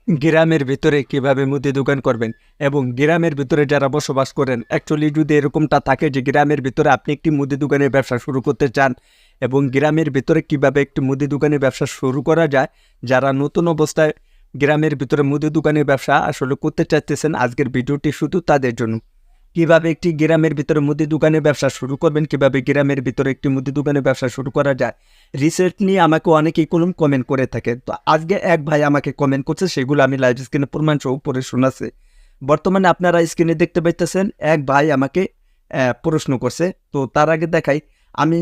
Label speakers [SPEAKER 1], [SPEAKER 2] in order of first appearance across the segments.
[SPEAKER 1] গ্রামের ভিতরে কিভাবে মুদি দোকান করবেন এবং গ্রামের ভিতরে যারা বসবাস করেন অ্যাকচুয়ালি যদি এরকমটা থাকে যে গ্রামের ভিতরে আপনি একটি মুদি দোকানের ব্যবসা শুরু করতে চান এবং গ্রামের ভিতরে কিভাবে একটি মুদি দোকানের ব্যবসা শুরু করা যায়, যারা নতুন অবস্থায় গ্রামের ভিতরে মুদি দোকানের ব্যবসা আসলে করতে চাইতেছেন, আজকের ভিডিওটি শুধু তাদের জন্য। কিভাবে একটি গ্রামের ভিতরে মুদি দোকানের ব্যবসা শুরু করবেন, কিভাবে গ্রামের ভিতরে একটি মুদি দোকানের ব্যবসা শুরু করা যায়। রিসেন্টলি আমাকে অনেকেই কমেন্ট করে থাকে, তো আজকে এক ভাই আমাকে কমেন্ট করছে, সেগুলো আমি লাইভ স্ক্রিনে প্রমাণ সহ পড়ে শোনাচ্ছি। বর্তমানে আপনারা স্ক্রিনে দেখতে পাইতেছেন এক ভাই আমাকে প্রশ্ন করছে। তো তার আগে দেখাই আমি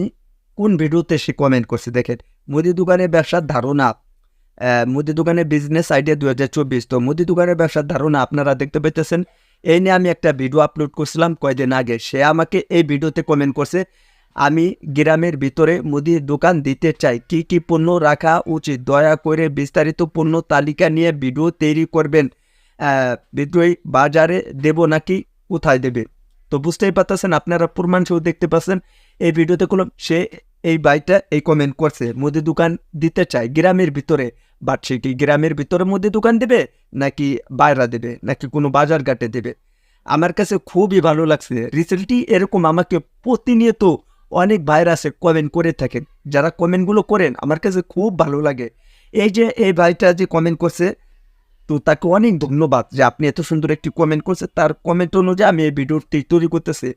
[SPEAKER 1] কোন ভিডিওতে সে কমেন্ট করছে। দেখেন, মুদি দোকানের ব্যবসার ধারণা, মুদি দোকানের বিজনেস আইডিয়া 2024। তো মুদি দোকানের ব্যবসার ধারণা আপনারা দেখতে পাইতেছেন, এই নিয়ে আমি একটা ভিডিও আপলোড করছিলাম কয়েকদিন আগে। সে আমাকে এই ভিডিওতে কমেন্ট করছে, আমি গ্রামের ভিতরে মুদি দোকান দিতে চাই, কি কি পণ্য রাখা উচিত, দয়া করে বিস্তারিত পণ্য তালিকা নিয়ে ভিডিও তৈরি করবেন। ভিডিও বাজারে দেব নাকি কোথায় দেবে? তো বুঝতেই পারতেছেন, আপনারা প্রমাণ সহ দেখতে পাচ্ছেন এই ভিডিওতে সে এই ভাইটা এই কমেন্ট করছে মুদি দোকান দিতে চায় গ্রামের ভিতরে, বাট সে কি গ্রামের ভিতরে মুদি দোকান দেবে নাকি বাইরে দেবে নাকি কোনো বাজার ঘাটে দেবে? আমার কাছে খুবই ভালো লাগছে। রিসেন্টলি এরকম আমাকে প্রতিনিয়ত অনেক ভাইরা আছে কমেন্ট করে থাকেন, যারা কমেন্টগুলো করেন আমার কাছে খুব ভালো লাগে। এই যে এই ভাইটা যে কমেন্ট করছে, তো তাকে অনেক ধন্যবাদ যে আপনি এত সুন্দর একটি কমেন্ট করছে। তার কমেন্ট অনুযায়ী আমি এই ভিডিওটি তৈরি করতেছি।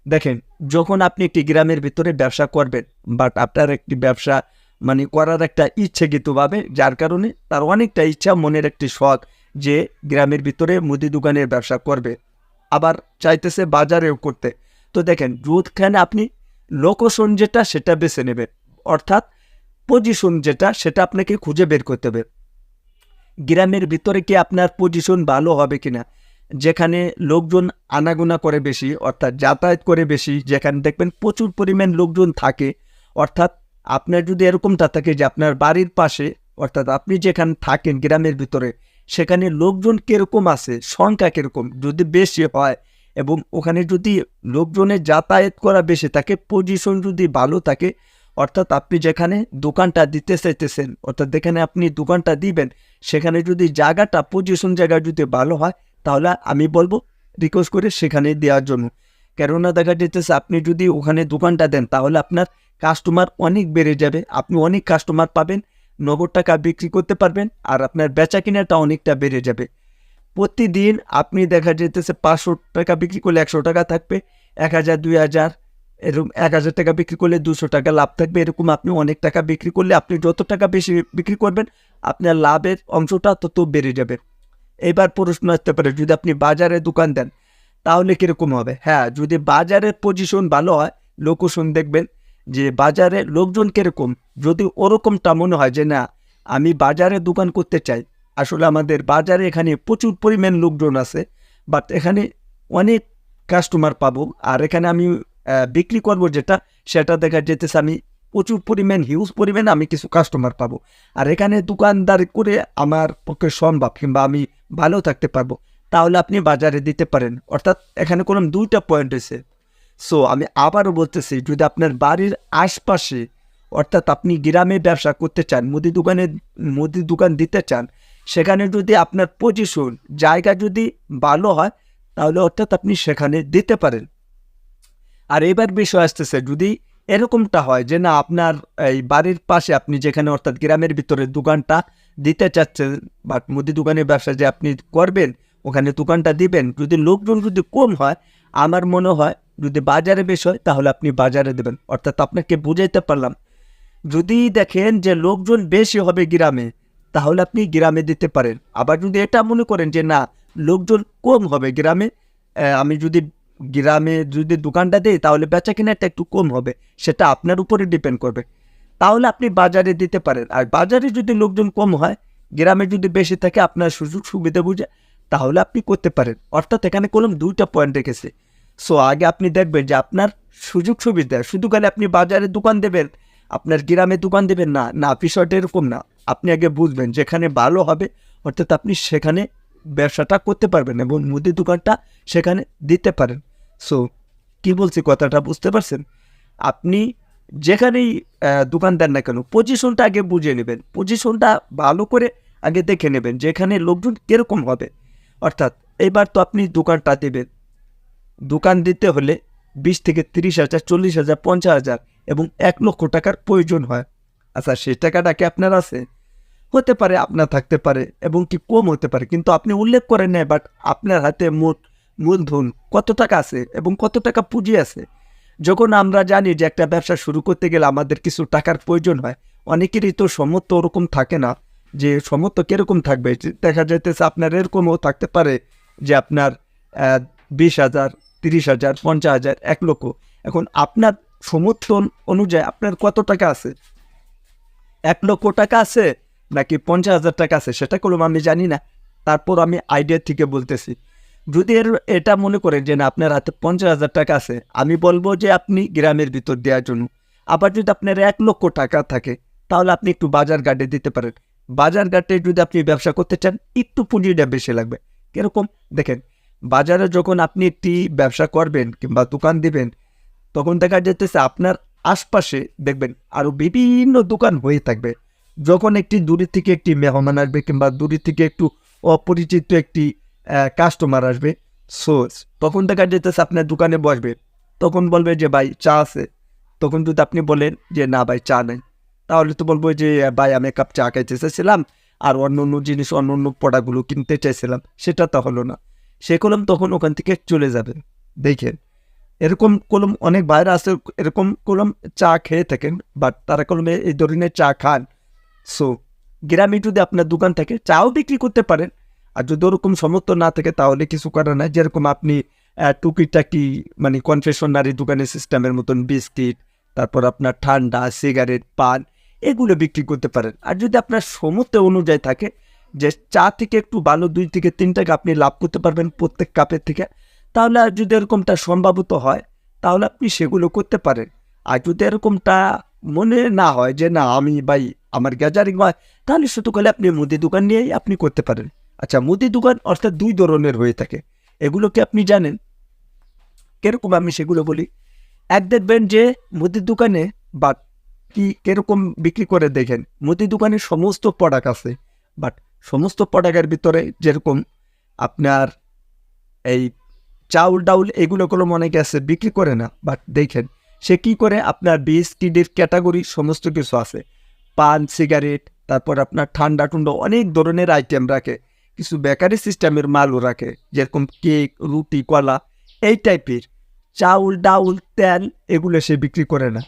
[SPEAKER 1] দেখেন, যখন আপনি একটি গ্রামের ভিতরে ব্যবসা করবেন, বাট আপনার একটি ব্যবসা করার একটা ইচ্ছাকৃতভাবে, যার কারণে তার অনেকটা ইচ্ছা, মনের একটি শখ যে গ্রামের ভিতরে মুদি দোকানের ব্যবসা করবে, আবার চাইতেছে বাজারেও করতে। তো দেখেন, যেখানে আপনি লোকেশন যেটা সেটা বেছে নেবেন, অর্থাৎ পজিশন যেটা সেটা আপনাকে খুঁজে বের করতে হবে। গ্রামের ভিতরে কি আপনার পজিশন ভালো হবে কিনা, যেখানে লোকজন আনাগোনা করে বেশি, অর্থাৎ যাতায়াত করে বেশি, যেখানে দেখবেন প্রচুর পরিমাণ লোকজন থাকে। অর্থাৎ আপনার যদি এরকমটা থাকে যে আপনার বাড়ির পাশে, অর্থাৎ আপনি যেখানে থাকেন গ্রামের ভিতরে, সেখানে লোকজন কীরকম আছে, সংখ্যা কীরকম, যদি বেশি হয় এবং ওখানে যদি লোকজনের যাতায়াত করা বেশি থাকে, পজিশন যদি ভালো থাকে, অর্থাৎ আপনি যেখানে দোকানটা দিতে চাইতেছেন, অর্থাৎ যেখানে আপনি দোকানটা দিবেন, সেখানে যদি জায়গাটা পজিশন জায়গা যদি ভালো হয়, তাহলে আমি বলবো রিকোয়েস্ট করে সেখানে দেওয়ার জন্য। কেননা দেখা যেতেছে আপনি যদি ওখানে দোকানটা দেন, তাহলে আপনার কাস্টমার অনেক বেড়ে যাবে, আপনি অনেক কাস্টমার পাবেন, নগদ টাকা বিক্রি করতে পারবেন, আর আপনার বেচা কিনাটা অনেকটা বেড়ে যাবে। প্রতিদিন আপনি দেখা যেতেছে 500 টাকা বিক্রি করলে 100 টাকা থাকবে, 1000 2000 এরকম 1000 টাকা বিক্রি করলে 200 টাকা লাভ থাকবে। এরকম আপনি অনেক টাকা বিক্রি করলে, আপনি যত টাকা বেশি বিক্রি করবেন, আপনার লাভের অংশটা তত বেড়ে যাবে। এবার প্রশ্ন আসতে পারে, যদি আপনি বাজারে দোকান দেন তাহলে কীরকম হবে? হ্যাঁ, যদি বাজারের পজিশন ভালো হয়, লোকেশন দেখবেন যে বাজারে লোকজন কীরকম, যদি ওরকমটা মনে হয় যে না আমি বাজারে দোকান করতে চাই, আসলে আমাদের বাজারে এখানে প্রচুর পরিমাণ লোকজন আছে, বাট এখানে অনেক কাস্টমার পাবো, আর এখানে আমি বিক্রি করব যেটা, সেটা দেখা যেতেছে আমি প্রচুর পরিমাণ হিউজ পরিমাণ আমি কিছু কাস্টমার পাবো, আর এখানে দোকানদার করে আমার পক্ষে সম্ভব কিংবা আমি ভালো থাকতে পারবো, তাহলে আপনি বাজারে দিতে পারেন। অর্থাৎ এখানে কোনো দুইটা পয়েন্ট হয়েছে। সো আমি আবারও বলতেছি, যদি আপনার বাড়ির আশপাশে, অর্থাৎ আপনি গ্রামে ব্যবসা করতে চান, মুদি দোকান দিতে চান, সেখানে যদি আপনার পজিশন জায়গা যদি ভালো হয়, তাহলে অর্থাৎ আপনি সেখানে দিতে পারেন। আর এবার বিষয় আসতেছে, যদি এরকমটা হয় যে না আপনার এই বাড়ির পাশে আপনি যেখানে, অর্থাৎ গ্রামের ভিতরে দোকানটা দিতে চাচ্ছেন, বাট মুদি দোকানের ব্যবসা যে আপনি করবেন, ওখানে দোকানটা দিবেন, যদি লোকজন যদি কম হয়, আমার মনে হয় যদি বাজারে বেশি হয়, তাহলে আপনি বাজারে দেবেন। অর্থাৎ আপনাকে বুঝাইতে পারলাম, যদি দেখেন যে লোকজন বেশি হবে গ্রামে, তাহলে আপনি গ্রামে দিতে পারেন। আবার যদি এটা মনে করেন যে না লোকজন কম হবে গ্রামে, আমি যদি দোকানটা দিই তাহলে বেচা কিনাটা একটু কম হবে, সেটা আপনার উপরে ডিপেন্ড করবে, তাহলে আপনি বাজারে দিতে পারেন। আর বাজারে যদি লোকজন কম হয়, গ্রামে যদি বেশি থাকে, আপনার সুযোগ সুবিধা বুঝে, তাহলে আপনি করতে পারেন। অর্থাৎ এখানে দুইটা পয়েন্ট রেখেছে। সো আগে আপনি দেখবেন যে আপনার সুযোগ সুবিধা, শুধু খালি আপনি বাজারে দোকান দেবেন, আপনার গ্রামে দোকান দেবেন না, না বিষয়টা এরকম না। আপনি আগে বুঝবেন যেখানে ভালো হবে, অর্থাৎ আপনি সেখানে ব্যবসাটা করতে পারবেন এবং মুদি দোকানটা সেখানে দিতে পারেন। সো কি বলছি কথাটা বুঝতে পারছেন? আপনি যেখানেই দোকান দেন না কেন, পজিশনটা আগে বুঝে নেবেন, পজিশনটা ভালো করে আগে দেখে নেবেন যে এখানে লোকজন কীরকম হবে। অর্থাৎ এবার তো আপনি দোকানটা দেবেন, দোকান দিতে হলে 20 থেকে 30,000, 40,000, 50,000 এবং 1,00,000 টাকার প্রয়োজন হয়। আচ্ছা, সেই টাকাটা কি আপনার আছে? হতে পারে আপনার থাকতে পারে এবং কি কম হতে পারে, কিন্তু আপনি উল্লেখ করেন না। বাট আপনার হাতে মোট মূলধন কত টাকা আছে এবং কত টাকা পুঁজি আছে। যখন আমরা জানি যে একটা ব্যবসা শুরু করতে গেলে আমাদের কিছু টাকার প্রয়োজন হয়, অনেকেরই তো সামর্থ্য ওরকম থাকে না। যে সামর্থ্য কীরকম থাকবে, দেখা যাইতেছে আপনার এরকমও থাকতে পারে যে আপনার 20,000, 30,000, 50,000, 1,00,000। এখন আপনার সমর্থন অনুযায়ী আপনার কত টাকা আছে, 1,00,000 টাকা আছে নাকি 50,000 টাকা আছে, সেটা কোনো আমি জানি না। তারপর আমি আইডিয়া থেকে বলতেছি। যদি এটা মনে করেন যে না আপনার হাতে 50,000 টাকা আছে, আমি বলবো যে আপনি গ্রামের ভিতর দেওয়ার জন্য। আবার যদি আপনার 1,00,000 টাকা থাকে, তাহলে আপনি একটু বাজার ঘাটে দিতে পারেন। বাজার ঘাটে যদি আপনি ব্যবসা করতে চান, একটু পুঁজিটা বেশি লাগবে। কীরকম দেখেন, বাজারে যখন আপনি একটি ব্যবসা করবেন কিংবা দোকান দিবেন, তখন দেখা যেতেছে আপনার আশপাশে দেখবেন আরও বিভিন্ন দোকান হয়ে থাকবে। যখন একটি দূরে থেকে একটি মেহমান আসবে কিংবা দূরে থেকে একটু অপরিচিত একটি কাস্টমার আসবে, তখন দেখা যেতেছে আপনার দোকানে বসবে, তখন বলবে যে ভাই চা আছে। তখন যদি আপনি বলেন যে না ভাই চা নেই, তাহলে তো বলবো যে ভাই আমি এক কাপ চা খাইতে চাইছিলাম আর অন্য অন্য জিনিস, অন্য অন্য প্রোডাক্টগুলো কিনতে চাইছিলাম, সেটা তো হলো না। সে কলম তখন ওখান থেকে চলে যাবে। দেখেন, এরকম কলম অনেক বাইরে আছে, এরকম কলম চা খেয়ে থাকেন, বাট তারা কলমে এই ধরনের চা খান। গ্রামে যদি আপনার দোকান থাকে, চাও বিক্রি করতে পারেন। আর যদি ওরকম সমর্থ না থাকে, তাহলে কিছু করার নাই। যেরকম আপনি টুকিটাকি মানে কনফেশনারি দোকানের সিস্টেমের মতন বিস্কিট, তারপর আপনার ঠান্ডা, সিগারেট, পান, এগুলো বিক্রি করতে পারেন। আর যদি আপনার সমর্থ অনুযায়ী থাকে যে চা থেকে একটু ভালো 2 থেকে 3 টাকা আপনি লাভ করতে পারবেন প্রত্যেক কাপের থেকে, তাহলে আর যদি এরকমটা সম্ভাবিত হয়, তাহলে আপনি সেগুলো করতে পারেন। আর যদি এরকমটা মনে না হয় যে না আমি ভাই আমার গ্যাজারিং হয়, তাহলে শুধু করে আপনি মুদি দোকান নিয়েই আপনি করতে পারেন। আচ্ছা, মুদি দোকান অর্থাৎ 2 ধরনের হয়ে থাকে। এগুলো কি আপনি জানেন? কিরকম আমি সেগুলো বলি। এক দেখবেন যে মুদির দোকানে বা কিরকম বিক্রি করে দেখেন, মুদির দোকানে সমস্ত প্রোডাক্ট আছে, বাট সমস্ত প্রোডাক্টের ভিতরে যেরকম আপনার এই চাউল ডাউল এগুলো অনেকে আছে বিক্রি করে না। বাট দেখেন সে কী করে, আপনার বিস্কিটের ক্যাটাগরি সমস্ত কিছু আছে, পান, সিগারেট, তারপর আপনার ঠান্ডা টুন্ডা অনেক ধরনের আইটেম রাখে। কিছু বেকারি সিস্টেমের মালও রাখে, যেরকম কেক, রুটি, কলা, এই টাইপের। চাউল ডাউল তেল এগুলো সে বিক্রি করে না।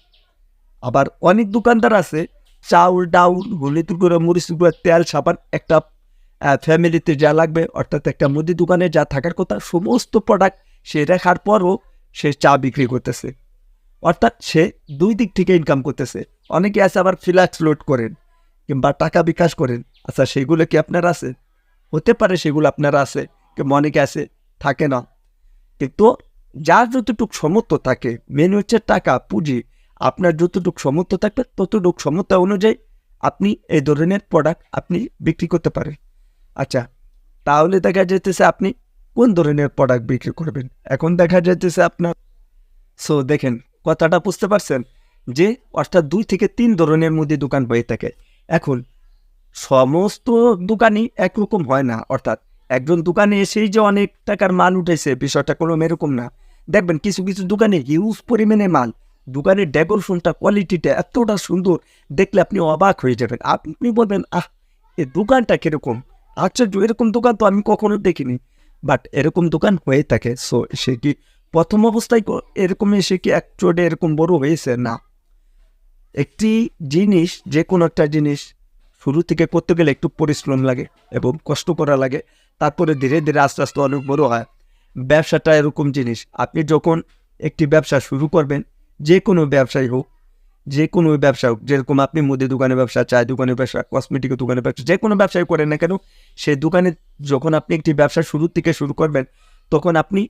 [SPEAKER 1] আবার অনেক দোকানদার আছে চাউল ডাউল, হলুদ গুঁড়ো, মরিচ গুঁড়ো, তেল, সাবান, একটা ফ্যামিলিতে যা লাগবে, অর্থাৎ একটা মুদি দোকানে যা থাকার কথা সমস্ত প্রোডাক্ট সে রাখার পরও সে চা বিক্রি করতেছে। অর্থাৎ সে 2 দিক থেকে ইনকাম করতেছে। অনেকে আছে আবার ফ্ল্যাক্স লোড করেন কিংবা টাকা বিকাশ করেন। আচ্ছা, সেগুলো কি আপনার আছে? হতে পারে সেগুলো আপনার আছে, কিংবা অনেকে আছে থাকে না। কিন্তু যার যতটুকু সমর্থ থাকে, মেন হচ্ছে টাকা পুঁজি। আপনার যতটুকু সমর্থ থাকবে ততটুকু সমর্থ অনুযায়ী আপনি এই ধরনের প্রোডাক্ট আপনি বিক্রি করতে পারেন। আচ্ছা, তাহলে দেখা যেতেছে আপনি কোন ধরনের প্রোডাক্ট বিক্রি করবেন। এখন দেখা যেতেছে আপনার দেখেন কথাটা বুঝতে পারছেন যে অর্থাৎ 2 থেকে 3 ধরনের মুদি দোকান হয়ে থাকে। এখন সমস্ত দোকানই একরকম হয় না। অর্থাৎ একজন দোকানে এসেই যে অনেক টাকার মাল উঠেছে, বিষয়টা কোনো এরকম না। দেখবেন কিছু কিছু দোকানে হিউজ পরিমাণে মাল, দোকানের ডেকোরেশনটা, কোয়ালিটিটা এতটা সুন্দর, দেখলে আপনি অবাক হয়ে যাবেন। আপনি বলবেন এই দোকানটা কীরকম আশ্চর্য, এরকম দোকান তো আমি কখনো দেখিনি। বাট এরকম দোকান হয়ে থাকে। সে কি প্রথম অবস্থায় এরকম এসে কি অ্যাকচুয়ালি এরকম বড় হয়েছে? না। একটি জিনিস, যে কোনো একটা জিনিস শুরু থেকে করতে গেলে একটু পরিশ্রম লাগে এবং কষ্ট করা লাগে, তারপরে ধীরে ধীরে আস্তে আস্তে অনেক বড় হয়। ব্যবসাটা এরকম জিনিস, আপনি যখন একটি ব্যবসা শুরু করবেন, যে কোনো ব্যবসায়ী হোক, যে কোনো ব্যবসা হোক, যেরকম আপনি মুদি দোকানের ব্যবসা, চায় দোকানের ব্যবসা, কসমেটিকের দোকানের ব্যবসা, যে কোনো ব্যবসায় করেন না কেন, সেই দোকানে যখন আপনি একটি ব্যবসা শুরু থেকে শুরু করবেন, তখন আপনি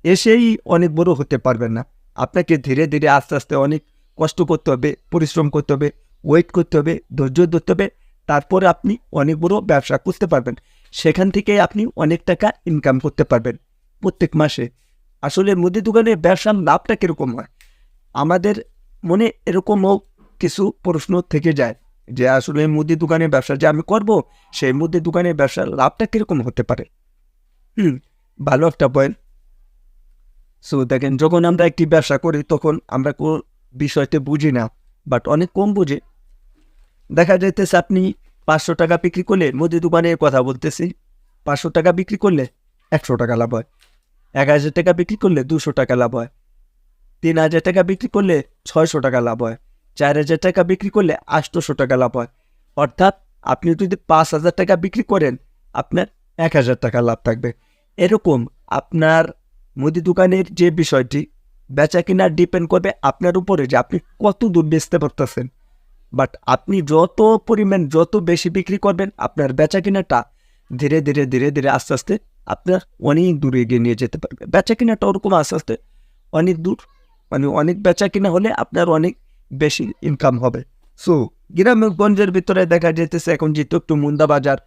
[SPEAKER 1] এসেই অনেক বড় হতে পারবেন না। আপনাকে ধীরে ধীরে আস্তে আস্তে অনেক কষ্ট করতে হবে, পরিশ্রম করতে হবে, ওয়েট করতে হবে, ধৈর্য ধরতে হবে। তারপরে আপনি অনেক বড় ব্যবসা করতে পারবেন। সেখান থেকে আপনি অনেক টাকা ইনকাম করতে পারবেন প্রত্যেক মাসে। আসলে মুদি দোকানের ব্যবসার লাভটা কীরকম হয়, আমাদের মনে এরকমও কিছু প্রশ্ন থেকে যায় যে আসলে মুদি দোকানের ব্যবসা যে আমি করব, সেই মুদি দোকানের ব্যবসার লাভটা কীরকম হতে পারে। ভালো একটা পয়েন্ট। সো দেখেন, যখন আমরা একটি ব্যবসা করি তখন আমরা কোনো বিষয়তে বুঝি না, বাট অনেক কম বুঝি। দেখা যাইতেছে আপনি 500 টাকা বিক্রি করলে, মুদি দোকানের কথা বলতেছি, 500 টাকা বিক্রি করলে 100 টাকা লাভ হয়, 1000 টাকা বিক্রি করলে 200 টাকা লাভ হয়, 3000 টাকা বিক্রি করলে 600 টাকা লাভ হয়, 4000 টাকা বিক্রি করলে 800 টাকা লাভ হয়। অর্থাৎ আপনি যদি 5000 টাকা বিক্রি করেন, আপনার 1000 টাকা লাভ থাকবে। এরকম আপনার মুদি দোকানের যে বিষয়টি, বেচা কিনা ডিপেন্ড করবে আপনার উপরে, যে আপনি কত দূর বেচতে পারতেছেন। বাট আপনি যত বেশি বিক্রি করবেন, আপনার বেচা কিনাটা ধীরে ধীরে ধীরে ধীরে আস্তে আস্তে আপনার অনেক দূরে এগিয়ে নিয়ে যেতে পারবে। বেচা কিনাটা ওরকম আস্তে আস্তে অনেক দূর, মানে অনেক বেচা কিনা হলে আপনার অনেক বেশি ইনকাম হবে। সো গ্রামগঞ্জের ভিতরে দেখা যেতেছে এখন যেহেতু একটু মুন্দা বাজার,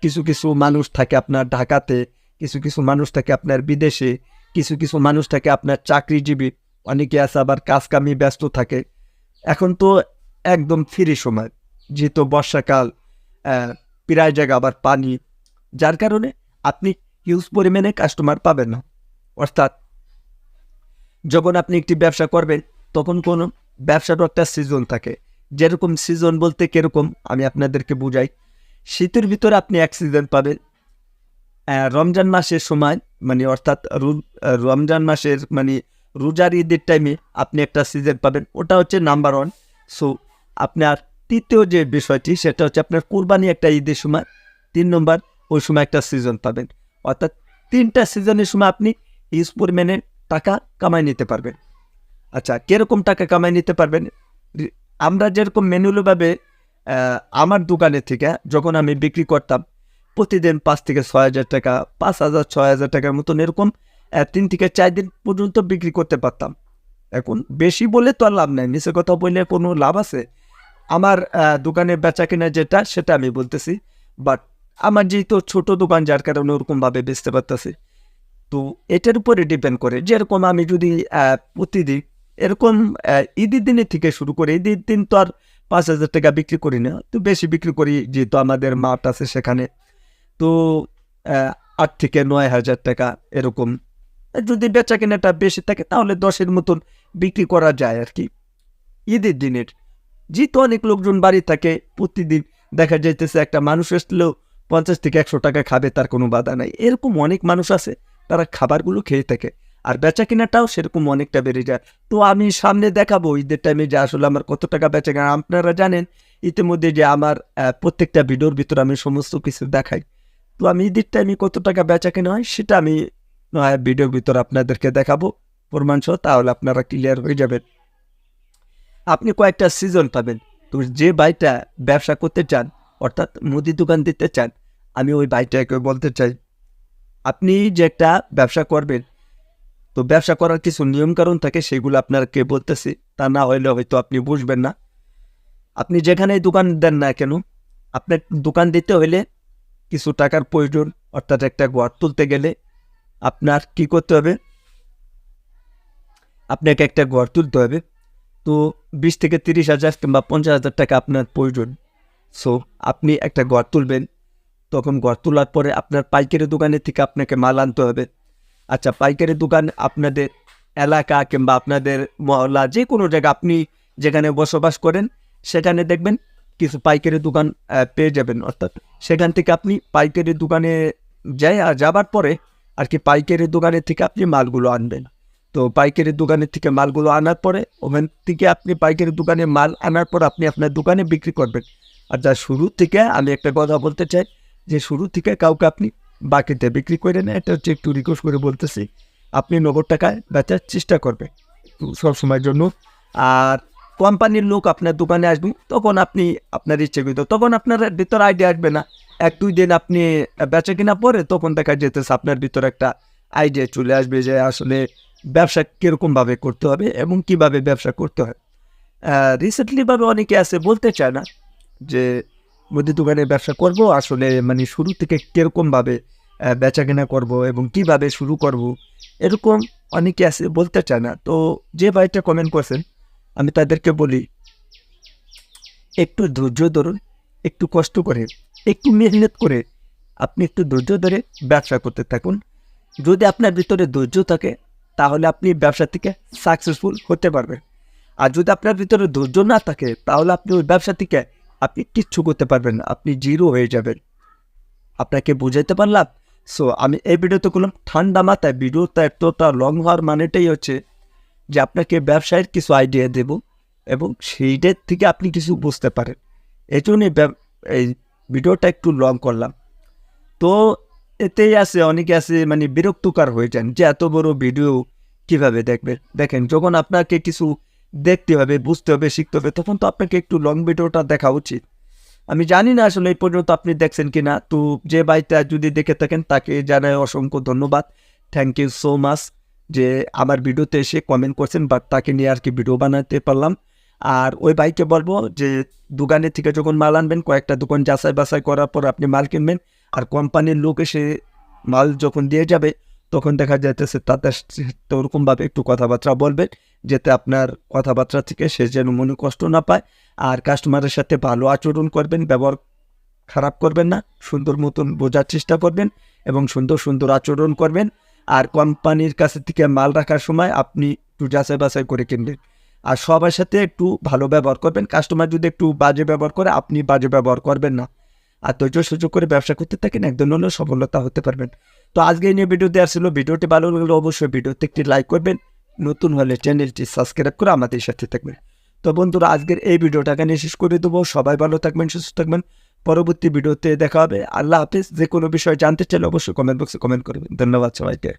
[SPEAKER 1] কিছু কিছু মানুষ থাকে আপনার ঢাকাতে, কিছু কিছু মানুষ থাকে আপনার বিদেশে, কিছু কিছু মানুষ থাকে আপনার চাকরিজীবী, অনেকে আছে আবার কাজ কামে ব্যস্ত থাকে। এখন তো একদম ফ্রি সময়, যেহেতু বর্ষাকাল, প্রায় জায়গা আবার পানি, যার কারণে আপনি হিউজ পরিমাণে কাস্টমার পাবেন না। অর্থাৎ যখন আপনি একটি ব্যবসা করবেন, তখন কোনো ব্যবসারও একটা সিজন থাকে। যেরকম সিজন বলতে কীরকম আমি আপনাদেরকে বুঝাই। শীতের ভিতরে আপনি এক সিজন পাবেন, রমজান মাসের সময়, মানে অর্থাৎ রমজান মাসের মানে রোজার ঈদের টাইমে আপনি একটা সিজন পাবেন, ওটা হচ্ছে নাম্বার 1। সো আপনার তৃতীয় যে বিষয়টি, সেটা হচ্ছে আপনার কুরবানি একটা ঈদের সময়, 3 নম্বর ওই সময় একটা সিজন পাবেন। অর্থাৎ 3টা সিজনের সময় আপনি হিউজ পরিমাণে টাকা কামাই নিতে পারবেন। আচ্ছা, কীরকম টাকা কামাই নিতে পারবেন? আমরা যেরকম ম্যানুয়ালিভাবে আমার দোকানের থেকে যখন আমি বিক্রি করতাম, প্রতিদিন 5 থেকে 6 হাজার টাকা, 5,000 6,000 টাকার মতন এরকম 3 থেকে 4 দিন পর্যন্ত বিক্রি করতে পারতাম। এখন বেশি বলে তো আর লাভ নাই, মিছে কথা বললে কোনো লাভ আছে? আমার দোকানের বেচা কিনা যেটা, সেটা আমি বলতেছি। বাট আমার যেহেতু ছোট দোকান, যার কারণে ওরকমভাবে বেচতে পারতেছি। তো এটার উপরে ডিপেন্ড করে, যেরকম আমি যদি প্রতিদিন এরকম ঈদের দিনের থেকে শুরু করি, ঈদের দিন তো আর 5,000 টাকা বিক্রি করি না, তো বেশি বিক্রি করি, যেহেতু আমাদের মাঠ আছে সেখানে। তো 8 থেকে 9,000 টাকা এরকম। যদি বেচা কেনাটা বেশি থাকে তাহলে 10-এর মতন বিক্রি করা যায় আর কি ঈদের দিনের। যেহেতু অনেক লোকজন বাড়ি থাকে, প্রতিদিন দেখা যাইতেছে একটা মানুষ আসলেও 50 থেকে 100 টাকা খাবে, তার কোনো বাধা নাই। এরকম অনেক মানুষ আছে, তারা খাবারগুলো খেয়ে থাকে, আর বেচা কেনাটাও সেরকম অনেকটা বেড়ে যায়। তো আমি সামনে দেখাবো ঈদের টাইমে যে আসলে আমার কত টাকা বেচা কেনা। আপনারা জানেন ইতিমধ্যে যে আমার প্রত্যেকটা ভিডিওর ভিতরে আমি সমস্ত কিছু দেখাই। তো আমি ঈদের টাইমে কত টাকা বেচা কেনা হয়, সেটা আমি ভিডিওর ভিতরে আপনাদেরকে দেখাবো প্রমাণ সহ, তাহলে আপনারা ক্লিয়ার হয়ে যাবেন। আপনি কয়েকটা সিজন পাবেন। তো যে ভাইটা ব্যবসা করতে চান, অর্থাৎ মুদি দোকান দিতে চান, আমি ওই ভাইটাকে বলতে চাই, আপনি যে একটা ব্যবসা করবেন, তো ব্যবসা করার কিছু নিয়মকানুন থাকে, সেগুলো আপনাকে বলতেছি, তা না হইলে হয়তো আপনি বুঝবেন না। আপনি যেখানেই দোকান দেন না কেন, আপনার দোকান দিতে হইলে কিছু টাকার প্রয়োজন। অর্থাৎ একটা ঘর তুলতে গেলে আপনার কি করতে হবে, আপনাকে একটা ঘর তুলতে হবে। তো 20 থেকে 30,000 কিংবা 50,000 টাকা আপনার প্রয়োজন। সো আপনি একটা ঘর তুলবেন, তখন ঘর তোলার পরে আপনার পাইকারি দোকানের থেকে আপনাকে মাল আনতে হবে। আচ্ছা, পাইকারি দোকান আপনাদের এলাকা কিংবা আপনাদের মহল্লা, যে কোনো জায়গা আপনি যেখানে বসবাস করেন, সেখানে দেখবেন কিছু পাইকারি দোকান পেয়ে যাবেন। অর্থাৎ সেখান থেকে আপনি পাইকারি দোকানে যাবার পরে আর কি পাইকারি দোকানের থেকে আপনি মালগুলো আনবেন। তো পাইকারি দোকানের থেকে মালগুলো আনার পরে, ওখান থেকে আপনি পাইকারি দোকানে মাল আনার পর আপনি আপনার দোকানে বিক্রি করবেন। আর যা শুরু থেকে আমি একটা কথা বলতে চাই, যে শুরু থেকে কাউকে আপনি বাকিতে বিক্রি করে না, এটা হচ্ছে একটু রিকোয়েস্ট করে বলতেছি, আপনি 90 টাকায় বেচার চেষ্টা করবেন সবসময়ের জন্য। আর কোম্পানির লোক আপনার দোকানে আসবে, তখন আপনি আপনার ইচ্ছেকৃত, তখন আপনার ভিতর আইডিয়া আসবে না। 1-2 দিন আপনি বেচা কিনা পরে, তখন দেখা যেতেছে আপনার ভিতর একটা আইডিয়া চলে আসবে যে আসলে ব্যবসা কীরকমভাবে করতে হবে এবং কিভাবে ব্যবসা করতে হয়। রিসেন্টলিভাবে অনেকে আছে বলতে চায় না যে মুদি দোকানে ব্যবসা করব, আসলে মানে শুরু থেকে কীরকমভাবে বেচা কেনা করবো এবং কিভাবে শুরু করব, এরকম অনেকে আছে বলতে চায় না। তো যে ভাইটা কমেন্ট করছেন, আমি তাদেরকে বলি, একটু ধৈর্য ধরুন, একটু কষ্ট করে, একটু মেহনত করে আপনি একটু ধৈর্য ধরে ব্যবসা করতে থাকুন। যদি আপনার ভিতরে ধৈর্য থাকে তাহলে আপনি ব্যবসা থেকে সাকসেসফুল হতে পারবেন। আর যদি আপনার ভিতরে ধৈর্য না থাকে তাহলে আপনি ওই ব্যবসা থেকে আপনি কিচ্ছু করতে পারবেন না, আপনি জিরো হয়ে যাবেন। আপনাকে বুঝাইতে পারলাম? সো আমি এই ভিডিওতে করলাম ঠান্ডা মাথায়। ভিডিওটা এতটা লং হওয়ার মানেটাই হচ্ছে যে আপনাকে ব্যবসায়ের কিছু আইডিয়া দেব এবং সেইটার থেকে আপনি কিছু বুঝতে পারেন। এই জন্যই এই ভিডিওটা একটু লং করলাম। তো এতেই আছে, অনেকে আছে মানে বিরক্তকর হয়ে যান যে এত বড় ভিডিও কিভাবে দেখবেন। দেখেন, যখন আপনাকে কিছু দেখতে হবে, বুঝতে হবে, শিখতে হবে, তখন তো আপনাকে একটু লং ভিডিওটা দেখা উচিত। আমি জানি না আসলে এই পর্যন্ত আপনি দেখছেন কিনা। তো যে ভাইটা যদি দেখে থাকেন তাকে জানাই অসংখ্য ধন্যবাদ, থ্যাংক ইউ সো মাচ যে আমার ভিডিওতে এসে কমেন্ট করছেন, বাট তাকে নিয়ে আর কি ভিডিও বানাতে পারলাম। আর ওই ভাইকে বলবো যে দোকানের থেকে যখন মাল আনবেন কয়েকটা দোকান যাচাই বাছাই করার পর আপনি মাল কিনবেন। আর কোম্পানির লোক এসে মাল যখন দিয়ে যাবে তখন দেখা যাইতেছে তাদের তো ওরকমভাবে একটু কথাবার্তা বলবেন যাতে আপনার কথাবার্তা থেকে সে যেন মনে কষ্ট না পায়। আর কাস্টমারের সাথে ভালো আচরণ করবেন, ব্যবহার খারাপ করবেন না, সুন্দর মতন বোঝার চেষ্টা করবেন এবং সুন্দর সুন্দর আচরণ করবেন। আর কোম্পানির কাছে থেকে মাল রাখার সময় আপনি একটু যাচাই বাছাই করে কিনবেন। আর সবার সাথে একটু ভালো ব্যবহার করবেন। কাস্টমার যদি একটু বাজে ব্যবহার করে আপনি বাজে ব্যবহার করবেন না। আর ধৈর্য সুযোগ করে ব্যবসা করতে থাকেন, একদিন হলেও সফলতা হতে পারবেন। তো আজকে এই নিয়ে ভিডিও দেওয়ার ছিল। ভিডিওটি ভালো লাগলে অবশ্যই ভিডিওতে একটি লাইক করবেন, নতুন হলে চ্যানেলটি সাবস্ক্রাইব করে আমাদের সাথে থাকবেন। তো বন্ধুরা, আজকের এই ভিডিওটা এখানে শেষ করে দেবো। সবাই ভালো থাকবেন, সুস্থ থাকবেন। পরবর্তী ভিডিওতে দেখা হবে। আল্লাহ হাফিজ। যে কোনো বিষয় জানতে চাইলে অবশ্যই কমেন্ট বক্সে কমেন্ট করবেন। ধন্যবাদ সবাইকে।